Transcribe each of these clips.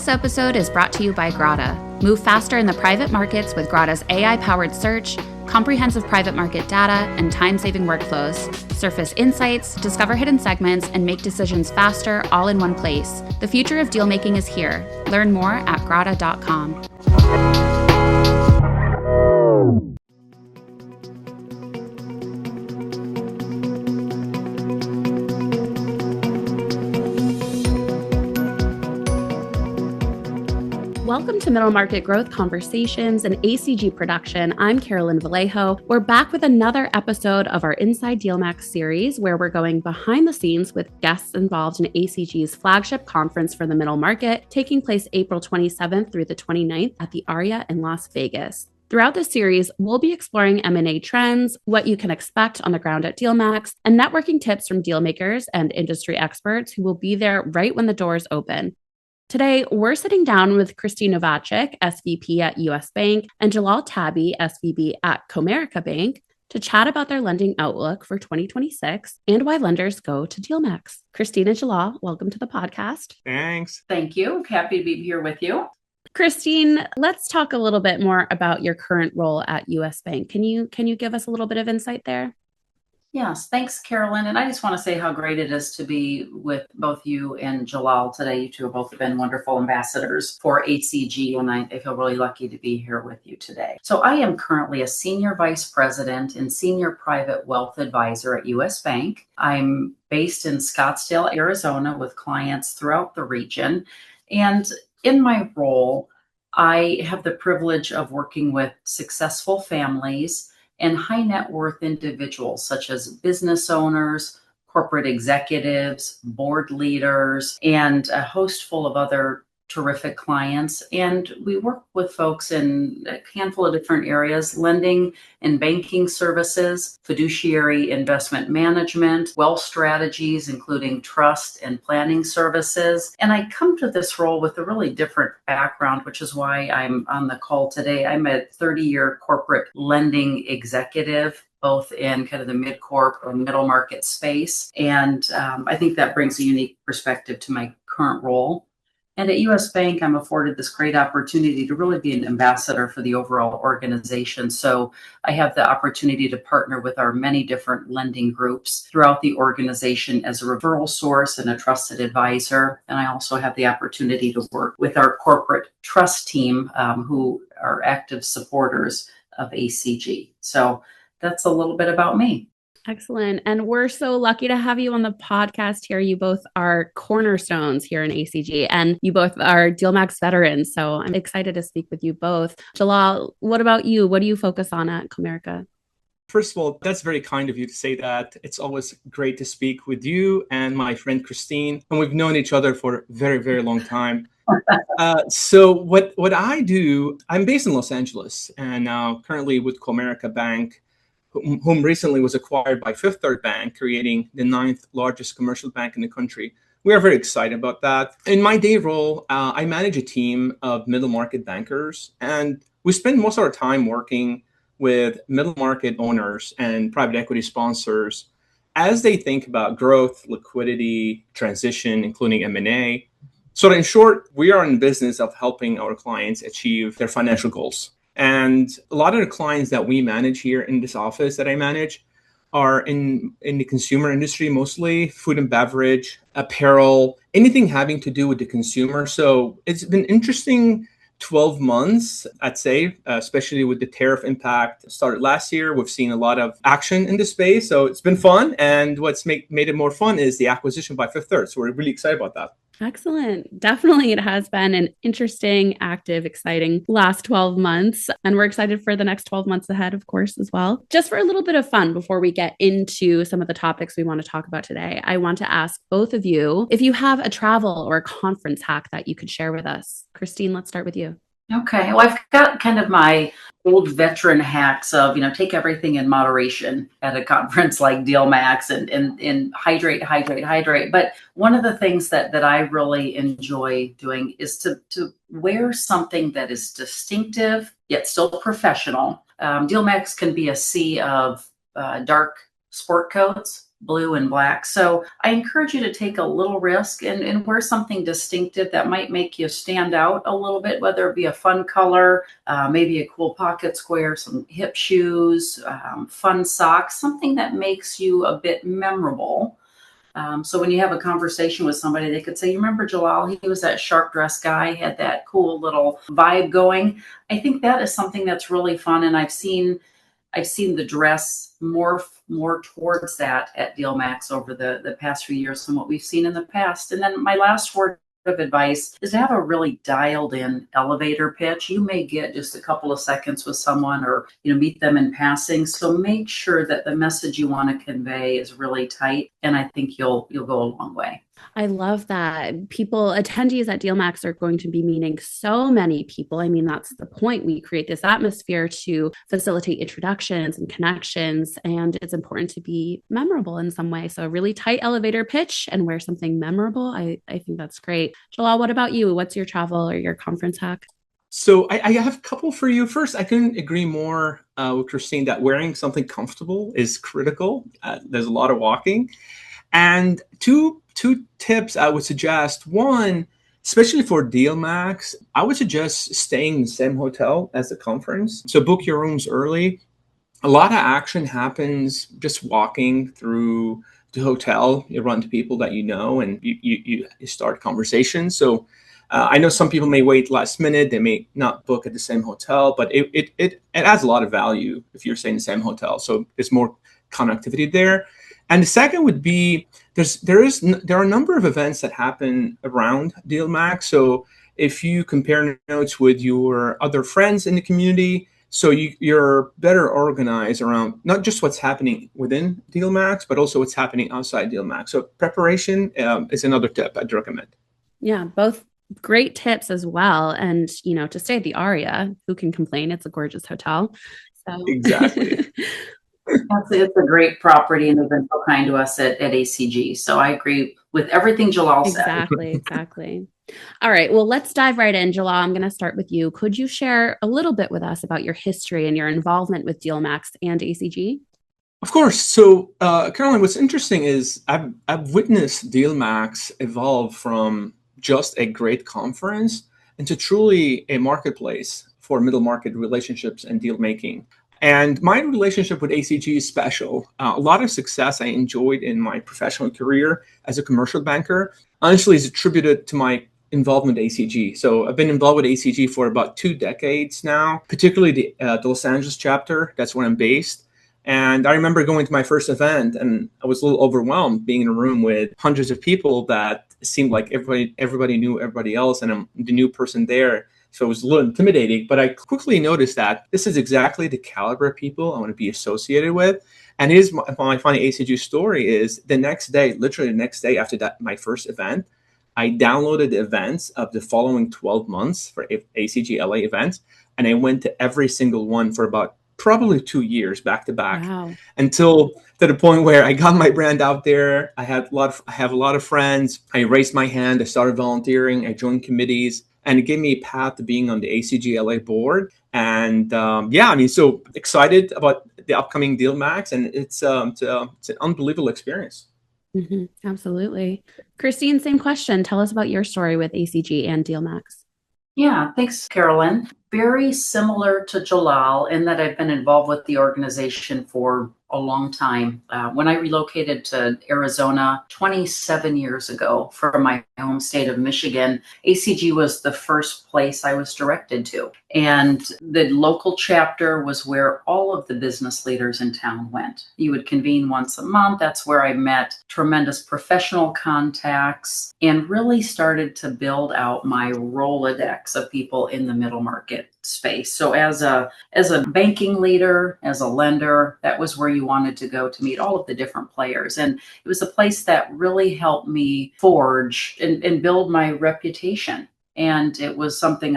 This episode is brought to you by Grata. Move faster in the private markets with Grata's AI-powered search, comprehensive private market data, and time-saving workflows. Surface insights, discover hidden segments, and make decisions faster all in one place. The future of deal-making is here. Learn more at grata.com. Welcome to Middle Market Growth Conversations, an ACG production. I'm Carolyn Vallejo. We're back with another episode of our Inside DealMAX series, where we're going behind the scenes with guests involved in ACG's flagship conference for the middle market, taking place April 27th through the 29th at the Aria in Las Vegas. Throughout this series, we'll be exploring M&A trends, what you can expect on the ground at DealMAX, and networking tips from dealmakers and industry experts who will be there right when the doors open. Today, we're sitting down with Christine Nowaczyk, SVP at US Bank, and Jalal Taby, SVP at Comerica Bank, to chat about their lending outlook for 2026 and why lenders go to DealMAX. Christine and Jalal, welcome to the podcast. Thanks. Thank you. Happy to be here with you. Christine, let's talk a little bit more about your current role at US Bank. Can you give us a little bit of insight there? Yes, thanks, Carolyn. And I just want to say how great it is to be with both you and Jalal today. You two have both been wonderful ambassadors for ACG, and I feel really lucky to be here with you today. So I am currently a Senior Vice President and Senior Private Wealth Advisor at US Bank. I'm based in Scottsdale, Arizona, with clients throughout the region. And in my role, I have the privilege of working with successful families and high net worth individuals such as business owners, corporate executives, board leaders, and a host full of other terrific clients. And we work with folks in a handful of different areas: lending and banking services, fiduciary investment management, wealth strategies, including trust and planning services. And I come to this role with a really different background, which is why I'm on the call today. I'm a 30-year corporate lending executive, both in kind of the mid-corp or middle market space. And I think that brings a unique perspective to my current role. And at US Bank, I'm afforded this great opportunity to really be an ambassador for the overall organization. So I have the opportunity to partner with our many different lending groups throughout the organization as a referral source and a trusted advisor. And I also have the opportunity to work with our corporate trust team, who are active supporters of ACG. So that's a little bit about me. Excellent. And we're so lucky to have you on the podcast here. You both are cornerstones here in ACG, and you both are DealMAX veterans. So I'm excited to speak with you both. Jalal, what about you? What do you focus on at Comerica? First of all, that's very kind of you to say that. It's always great to speak with you and my friend Christine. And we've known each other for a very, very long time. So what I do, I'm based in Los Angeles and currently with Comerica Bank, whom recently was acquired by Fifth Third Bank, creating the 9th largest commercial bank in the country. We are very excited about that. In my day role, I manage a team of middle market bankers, and we spend most of our time working with middle market owners and private equity sponsors as they think about growth, liquidity, transition, including M&A. So in short, we are in business of helping our clients achieve their financial goals. And a lot of the clients that we manage here in this office that I manage are in the consumer industry, mostly food and beverage, apparel, anything having to do with the consumer. So it's been interesting 12 months, I'd say, especially with the tariff impact started last year. We've seen a lot of action in this space. So it's been fun. And what's made it more fun is the acquisition by Fifth Third. So we're really excited about that. Excellent. Definitely, it has been an interesting, active, exciting last 12 months. And we're excited for the next 12 months ahead, of course, as well. Just for a little bit of fun before we get into some of the topics we want to talk about today, I want to ask both of you if you have a travel or a conference hack that you could share with us. Christine, let's start with you. Okay. Well, I've got kind of my old veteran hacks of, take everything in moderation at a conference like DealMAX and hydrate. But one of the things that I really enjoy doing is to wear something that is distinctive, yet still professional. DealMAX can be a sea of dark sport coats, blue and black. So I encourage you to take a little risk and wear something distinctive that might make you stand out a little bit, whether it be a fun color, maybe a cool pocket square, some hip shoes, fun socks, something that makes you a bit memorable. So when you have a conversation with somebody, they could say, you remember Jalal? He was that sharp dress guy, had that cool little vibe going. I think that is something that's really fun. And I've seen the dress morph more towards that at DealMAX over the past few years than what we've seen in the past. And then my last word of advice is to have a really dialed in elevator pitch. You may get just a couple of seconds with someone or meet them in passing. So make sure that the message you want to convey is really tight. And I think you'll go a long way. I love that. Attendees at DealMAX are going to be meeting so many people. I mean, that's the point. We create this atmosphere to facilitate introductions and connections, and it's important to be memorable in some way. So a really tight elevator pitch and wear something memorable. I think that's great. Jalal, what about you? What's your travel or your conference hack? So I have a couple for you. First, I couldn't agree more with Christine that wearing something comfortable is critical. There's a lot of walking. And two tips I would suggest. One, especially for DealMAX, I would suggest staying in the same hotel as the conference. So book your rooms early. A lot of action happens just walking through the hotel. You run into people that you know, and you start conversations. So I know some people may wait last minute. They may not book at the same hotel, but it adds a lot of value if you're staying in the same hotel. So there's more connectivity there. And the second would be there are a number of events that happen around DealMAX. So if you compare notes with your other friends in the community, so you're better organized around not just what's happening within DealMAX, but also what's happening outside DealMAX. So preparation is another tip I'd recommend. Yeah, both great tips as well. And, to stay at the Aria, who can complain? It's a gorgeous hotel. So Exactly. It's a great property, and they've been so kind to us at ACG. So I agree with everything Jalal said. Exactly. All right. Well, let's dive right in. Jalal, I'm going to start with you. Could you share a little bit with us about your history and your involvement with DealMAX and ACG? Of course. So, Caroline, what's interesting is I've witnessed DealMAX evolve from just a great conference into truly a marketplace for middle market relationships and deal making. And my relationship with ACG is special. A lot of success I enjoyed in my professional career as a commercial banker honestly is attributed to my involvement with ACG. So I've been involved with ACG for about 2 decades now, particularly the Los Angeles chapter. That's where I'm based. And I remember going to my first event, and I was a little overwhelmed being in a room with hundreds of people that seemed like everybody knew everybody else, and I'm the new person there. So it was a little intimidating, but I quickly noticed that this is exactly the caliber of people I want to be associated with. And it is my funny ACG story is literally the next day after that, my first event, I downloaded the events of the following 12 months for ACG LA events. And I went to every single one for about probably 2 years back to back. Wow. Until to the point where I got my brand out there. I have a lot of friends. I raised my hand. I started volunteering. I joined committees. And it gave me a path to being on the ACG LA board. And so excited about the upcoming DealMAX, and it's an unbelievable experience. Mm-hmm. Absolutely. Christine, same question. Tell us about your story with ACG and DealMAX. Yeah, thanks, Carolyn. Very similar to Jalal in that I've been involved with the organization for a long time. When I relocated to Arizona 27 years ago from my home state of Michigan, ACG was the first place I was directed to. And the local chapter was where all of the business leaders in town went. You would convene once a month. That's where I met tremendous professional contacts and really started to build out my Rolodex of people in the middle market space. So as a banking leader, as a lender, that was where you wanted to go to meet all of the different players. And it was a place that really helped me forge and build my reputation. And it was something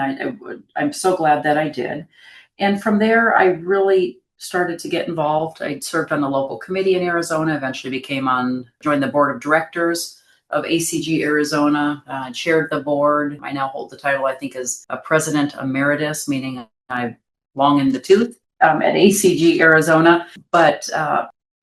I'm so glad that I did. And from there, I really started to get involved. I served on the local committee in Arizona, eventually joined the board of directors of ACG Arizona, chaired the board. I now hold the title, I think, as a president emeritus, meaning I'm long in the tooth at ACG Arizona. But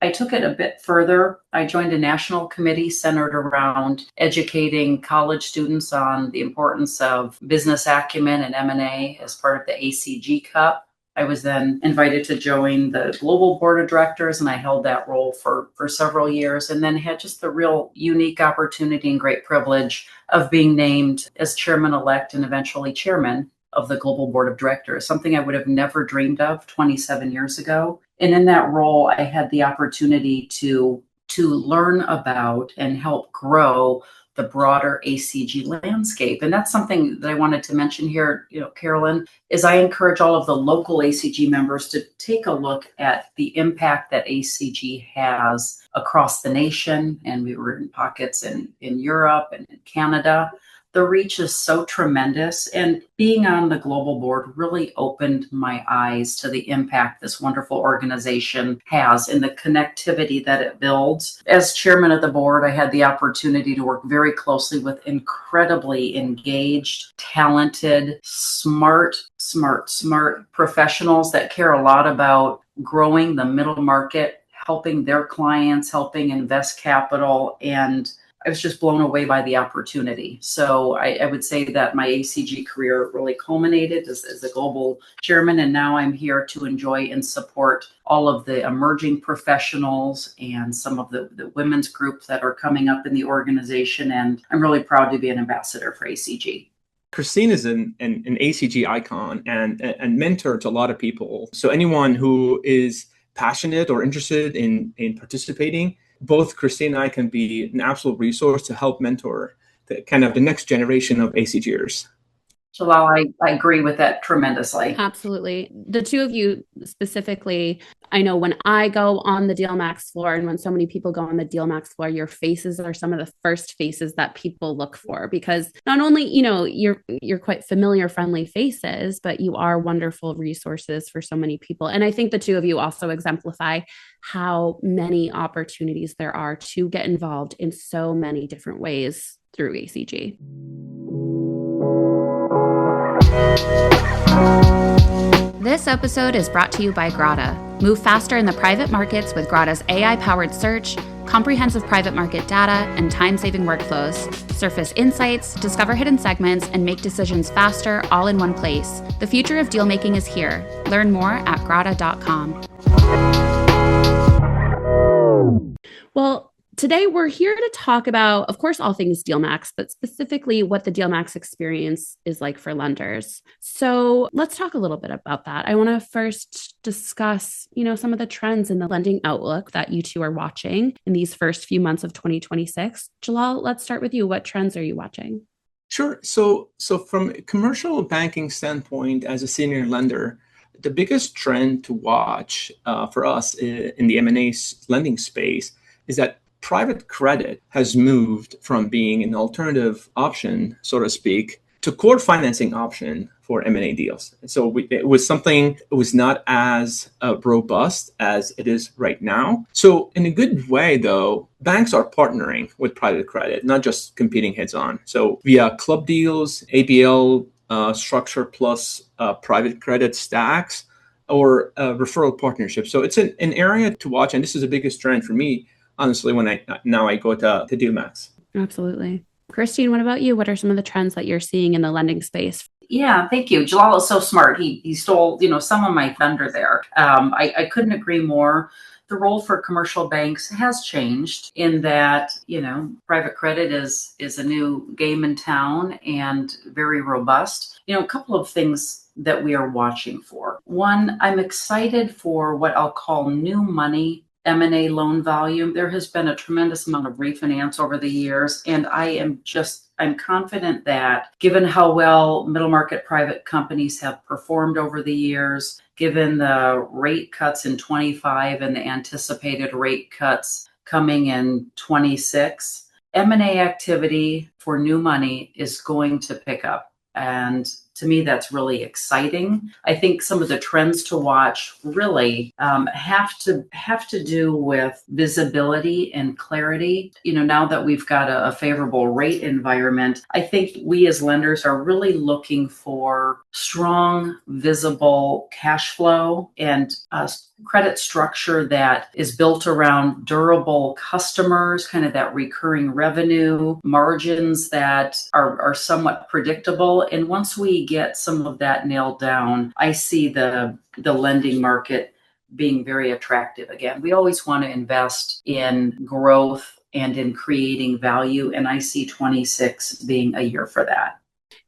I took it a bit further. I joined a national committee centered around educating college students on the importance of business acumen and M&A as part of the ACG Cup. I was then invited to join the global board of directors, and I held that role for several years, and then had just the real unique opportunity and great privilege of being named as chairman-elect and eventually chairman of the global board of directors, something I would have never dreamed of 27 years ago. And in that role, I had the opportunity to learn about and help grow the broader ACG landscape. And that's something that I wanted to mention here, Carolyn, is I encourage all of the local ACG members to take a look at the impact that ACG has across the nation. And we were in pockets in Europe and in Canada. The reach is so tremendous, and being on the global board really opened my eyes to the impact this wonderful organization has and the connectivity that it builds. As chairman of the board, I had the opportunity to work very closely with incredibly engaged, talented, smart professionals that care a lot about growing the middle market, helping their clients, helping invest capital, and I was just blown away by the opportunity. So I would say that my ACG career really culminated as a global chairman, and now I'm here to enjoy and support all of the emerging professionals and some of the women's groups that are coming up in the organization, and I'm really proud to be an ambassador for ACG. Christine is an ACG icon and mentor to a lot of people. So anyone who is passionate or interested in participating, both Christine and I can be an absolute resource to help mentor the next generation of ACGers. Jalal, I agree with that tremendously. Absolutely. The two of you specifically, I know when I go on the DealMAX floor and when so many people go on the DealMAX floor, your faces are some of the first faces that people look for, because not only, you're quite familiar, friendly faces, but you are wonderful resources for so many people. And I think the two of you also exemplify how many opportunities there are to get involved in so many different ways through ACG. This episode is brought to you by Grata. Move faster in the private markets with Grata's AI-powered search, comprehensive private market data, and time-saving workflows. Surface insights, discover hidden segments, and make decisions faster, all in one place. The future of deal-making is here. Learn more at grata.com. Well, today we're here to talk about, of course, all things DealMAX, but specifically what the DealMAX experience is like for lenders. So let's talk a little bit about that. I want to first discuss, some of the trends in the lending outlook that you two are watching in these first few months of 2026. Jalal, let's start with you. What trends are you watching? Sure. So from a commercial banking standpoint, as a senior lender, the biggest trend to watch for us in the M&A lending space is that private credit has moved from being an alternative option, so to speak, to core financing option for M&A deals. So it was not as robust as it is right now. So in a good way, though, banks are partnering with private credit, not just competing heads on. So via club deals, ABL structure plus private credit stacks, or referral partnerships. So it's an area to watch. And this is the biggest trend for me, honestly, when I go to DealMAX. Absolutely. Christine, what about you? What are some of the trends that you're seeing in the lending space? Yeah, thank you. Jalal is so smart. He stole, some of my thunder there. I couldn't agree more. The role for commercial banks has changed in that, private credit is a new game in town and very robust. A couple of things that we are watching for. One, I'm excited for what I'll call new money M&A loan volume. There has been a tremendous amount of refinance over the years, and I'm confident that given how well middle market private companies have performed over the years, given the rate cuts in 25 and the anticipated rate cuts coming in 26, M&A activity for new money is going to pick up. And to me, that's really exciting. I think some of the trends to watch really have to do with visibility and clarity. Now that we've got a favorable rate environment, I think we as lenders are really looking for strong, visible cash flow and credit structure that is built around durable customers, kind of that recurring revenue, margins that are somewhat predictable. And once we get some of that nailed down, I see the lending market being very attractive again. We always want to invest in growth and in creating value, and I see 26 being a year for that.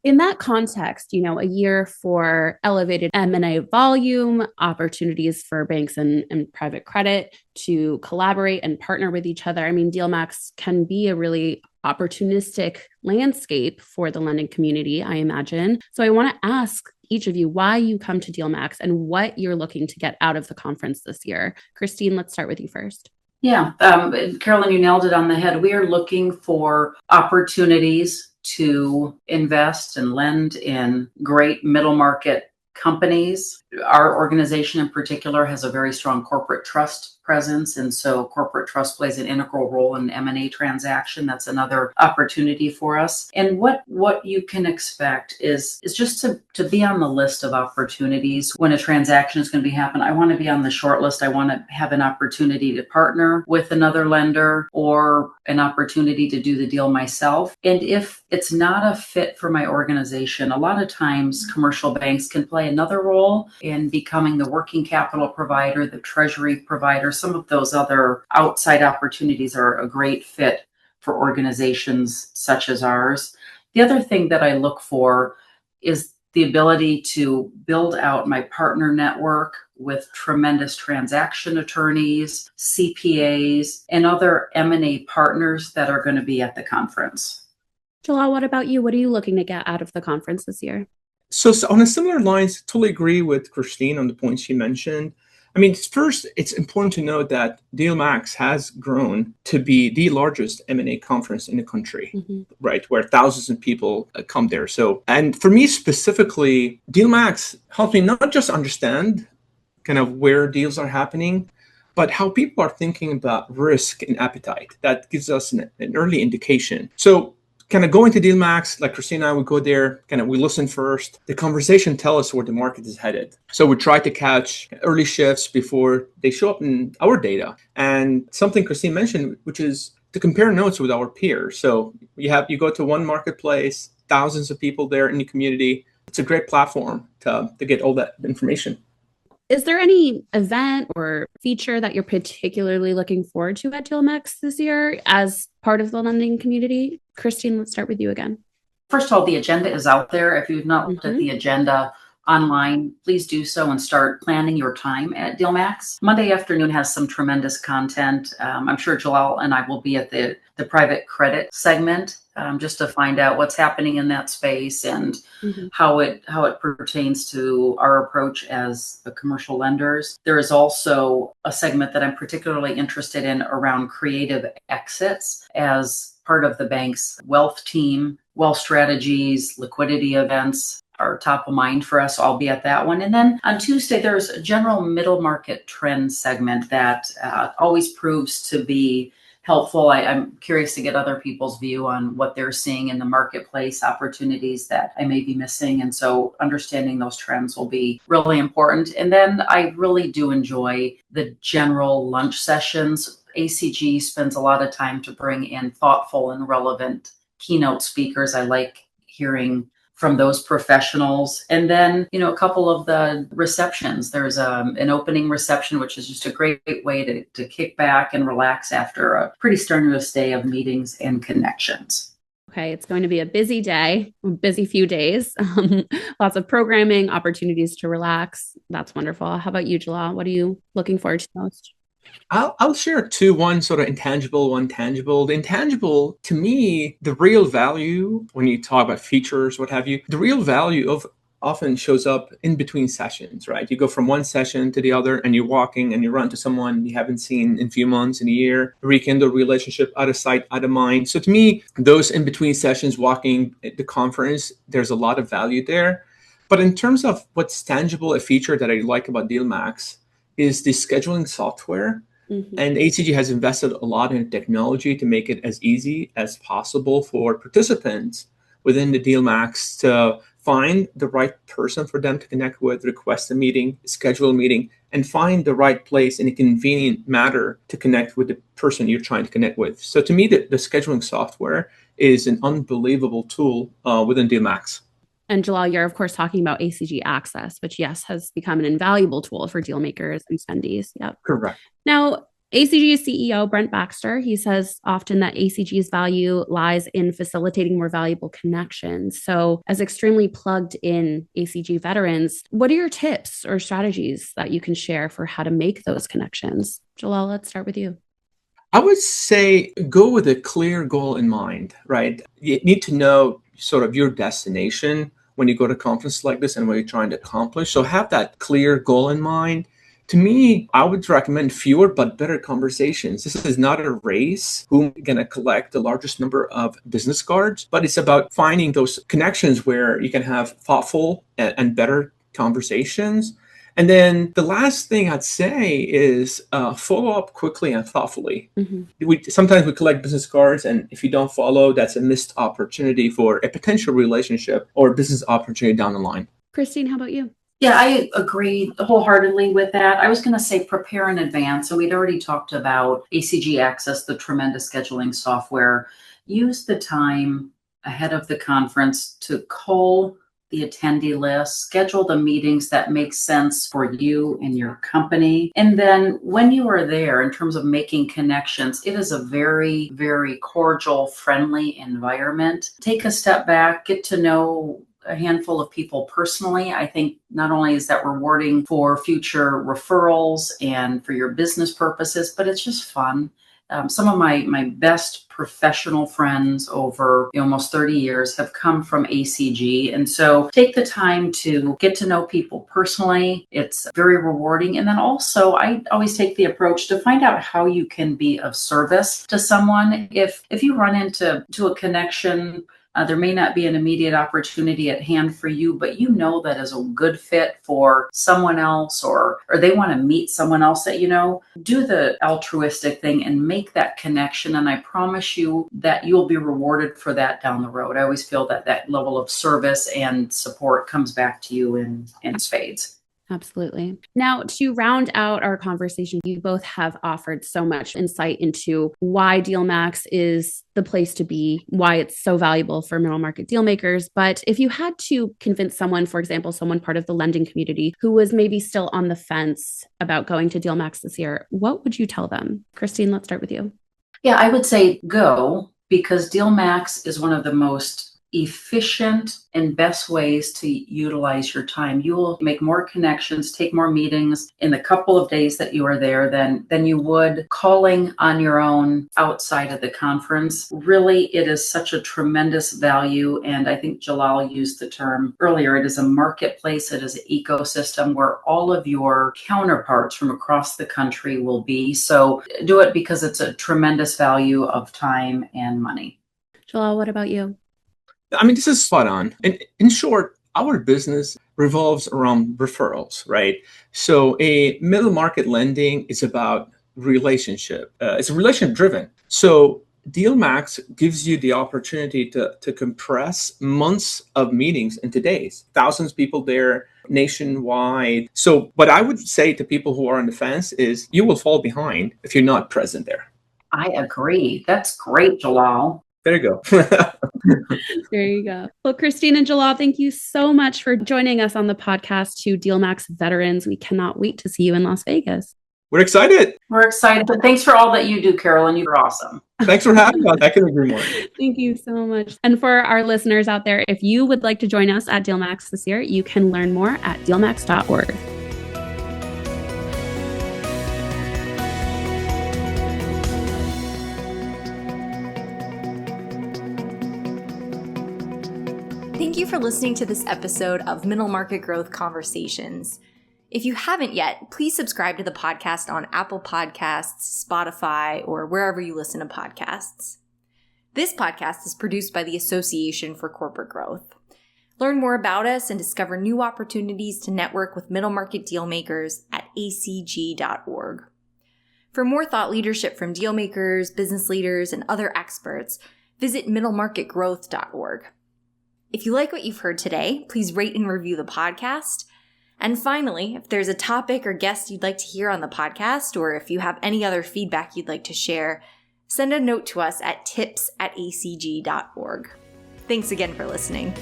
In that context, a year for elevated M&A volume, opportunities for banks and private credit to collaborate and partner with each other. I mean, DealMAX can be a really opportunistic landscape for the lending community, I imagine. So I want to ask each of you why you come to DealMAX and what you're looking to get out of the conference this year. Christine, let's start with you first. Yeah, Carolyn, you nailed it on the head. We are looking for opportunities to invest and lend in great middle market companies. Our organization in particular has a very strong corporate trust presence, and so corporate trust plays an integral role in M&A transaction. That's another opportunity for us. And what you can expect is just to be on the list of opportunities when a transaction is going to be happening. I want to be on the short list. I want to have an opportunity to partner with another lender or an opportunity to do the deal myself. And if it's not a fit for my organization, a lot of times commercial banks can play another role in becoming the working capital provider, the treasury provider. Some of those other outside opportunities are a great fit for organizations such as ours. The other thing that I look for is the ability to build out my partner network with tremendous transaction attorneys, CPAs, and other M&A partners that are going to be at the conference. Jalal, what about you? What are you looking to get out of the conference this year? So on a similar lines, totally agree with Christine on the points she mentioned. I mean, first, it's important to note that DealMAX has grown to be the largest M&A conference in the country, right, where thousands of people come there. So, and for me specifically, DealMAX helps me not just understand kind of where deals are happening, but how people are thinking about risk and appetite. That gives us an early indication. So kind of going to DealMAX, like Christine and I would go there, kind of we listen first. The conversation tell us where the market is headed. So we try to catch early shifts before they show up in our data. And something Christine mentioned, which is to compare notes with our peers. So you go to one marketplace, thousands of people there in the community. It's a great platform to get all that information. Is there any event or feature that you're particularly looking forward to at DealMAX this year as part of the lending community? Christine, let's start with you again. First of all, the agenda is out there. If you've not looked at the agenda online, please do so and start planning your time at DealMAX. Monday afternoon has some tremendous content. I'm sure Jalal and I will be at the private credit segment just to find out what's happening in that space and how it pertains to our approach as the commercial lenders. There is also a segment that I'm particularly interested in around creative exits as part of the bank's wealth team. Wealth strategies, liquidity events are top of mind for us. I'll be at that one. And then on Tuesday, there's a general middle market trend segment that always proves to be helpful. I'm curious to get other people's view on what they're seeing in the marketplace, opportunities that I may be missing. And so understanding those trends will be really important. And then I really do enjoy the general lunch sessions. ACG spends a lot of time to bring in thoughtful and relevant keynote speakers. I like hearing from those professionals. And then, a couple of the receptions. There's an opening reception, which is just a great way to kick back and relax after a pretty strenuous day of meetings and connections. Okay, it's going to be a busy day, a busy few days. Lots of programming, opportunities to relax. That's wonderful. How about you, Jalal? What are you looking forward to most? I'll share two, one sort of intangible, one tangible. The intangible, to me, the real value, when you talk about features, what have you, the real value of often shows up in between sessions, right? You go from one session to the other and you're walking and you run to someone you haven't seen in a few months, in a year, rekindle relationship, out of sight, out of mind. So to me, those in between sessions, walking at the conference, there's a lot of value there. But in terms of what's tangible, a feature that I like about DealMAX is the scheduling software. And ACG has invested a lot in technology to make it as easy as possible for participants within the DealMAX to find the right person for them to connect with, request a meeting, schedule a meeting, and find the right place in a convenient manner to connect with the person you're trying to connect with. So to me, the scheduling software is an unbelievable tool within DealMAX. And Jalal, you're of course talking about ACG Access, which yes, has become an invaluable tool for deal makers and attendees. Yep. Correct. Now, ACG's CEO, Brent Baxter, he says often that ACG's value lies in facilitating more valuable connections. So as extremely plugged in ACG veterans, what are your tips or strategies that you can share for how to make those connections? Jalal, let's start with you. I would say go with a clear goal in mind, right? You need to know sort of your destination when you go to conferences like this and what you're trying to accomplish. So have that clear goal in mind. To me, I would recommend fewer but better conversations. This is not a race who's going to collect the largest number of business cards, but it's about finding those connections where you can have thoughtful and better conversations. And then the last thing I'd say is follow up quickly and thoughtfully. Sometimes we collect business cards, and if you don't follow, that's a missed opportunity for a potential relationship or business opportunity down the line. Christine, how about you? Yeah, I agree wholeheartedly with that. I was going to say prepare in advance. So we'd already talked about ACG Access, the tremendous scheduling software. Use the time ahead of the conference to cull the attendee list, schedule the meetings that make sense for you and your company. And then when you are there, in terms of making connections, it is a very, very cordial, friendly environment. Take a step back, get to know a handful of people personally. I think not only is that rewarding for future referrals and for your business purposes, but it's just fun. Some of my best professional friends over almost 30 years have come from ACG. And so take the time to get to know people personally. It's very rewarding. And then also I always take the approach to find out how you can be of service to someone. If you run into a connection, there may not be an immediate opportunity at hand for you, but you know that is a good fit for someone else, or they want to meet someone else that you know. Do the altruistic thing and make that connection. And I promise you that you'll be rewarded for that down the road. I always feel that level of service and support comes back to you in spades. Absolutely. Now, to round out our conversation, you both have offered so much insight into why DealMAX is the place to be, why it's so valuable for middle market deal makers. But if you had to convince someone, for example, someone part of the lending community who was maybe still on the fence about going to DealMAX this year, what would you tell them? Christine, let's start with you. Yeah, I would say go, because DealMAX is one of the most efficient and best ways to utilize your time. You will make more connections, take more meetings in the couple of days that you are there than you would calling on your own outside of the conference. Really, it is such a tremendous value. And I think Jalal used the term earlier. It is a marketplace. It is an ecosystem where all of your counterparts from across the country will be. So do it because it's a tremendous value of time and money. Jalal, what about you? I mean, this is spot on. And in short, our business revolves around referrals, right? So a middle market lending is about relationship. It's relationship driven. So DealMAX gives you the opportunity to compress months of meetings into days. Thousands of people there nationwide. So what I would say to people who are on the fence is you will fall behind if you're not present there. I agree. That's great, Jalal. There you go. There you go. Well, Christine and Jalal, thank you so much for joining us on the podcast to DealMAX veterans. We cannot wait to see you in Las Vegas. We're excited. We're excited. But thanks for all that you do, Carolyn. You're awesome. Thanks for having us. I couldn't agree more. Thank you so much. And for our listeners out there, if you would like to join us at DealMAX this year, you can learn more at dealmax.org. Thank you for listening to this episode of Middle Market Growth Conversations. If you haven't yet, please subscribe to the podcast on Apple Podcasts, Spotify, or wherever you listen to podcasts. This podcast is produced by the Association for Corporate Growth. Learn more about us and discover new opportunities to network with middle market deal makers at acg.org. For more thought leadership from deal makers, business leaders, and other experts, visit middlemarketgrowth.org. If you like what you've heard today, please rate and review the podcast. And finally, if there's a topic or guest you'd like to hear on the podcast, or if you have any other feedback you'd like to share, send a note to us at tips@acg.org. Thanks again for listening.